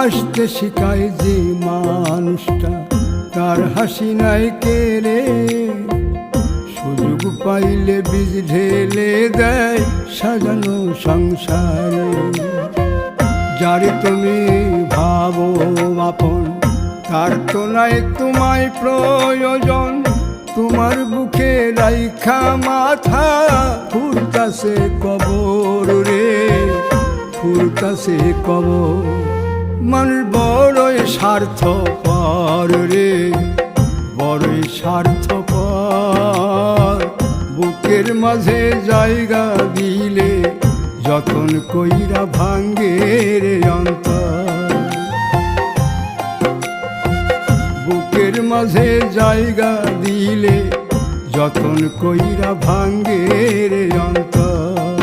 হাসতে শিখায় যে মানুষটা, তার হাসি নাই কেড়ে। সুযোগ পাইলে বীজ ঢেলে দেয় সাজানো সংসারে। যারে তুমি ভাবো আপন, তার তো নাই তোমায় প্রয়োজন। তোমার বুকে রাইখা মাথা ফুরতাছে কবর রে, ফুরতাছে কবর। মানুষ বড়ই স্বার্থপর রে, বড়ই স্বার্থপর। বুকের মাঝে জায়গা দিলে যতন কইরা ভাঙ্গে রে অন্তর। বুকের মাঝে জায়গা দিলে যতন কইরা ভাঙ্গে রে অন্তর।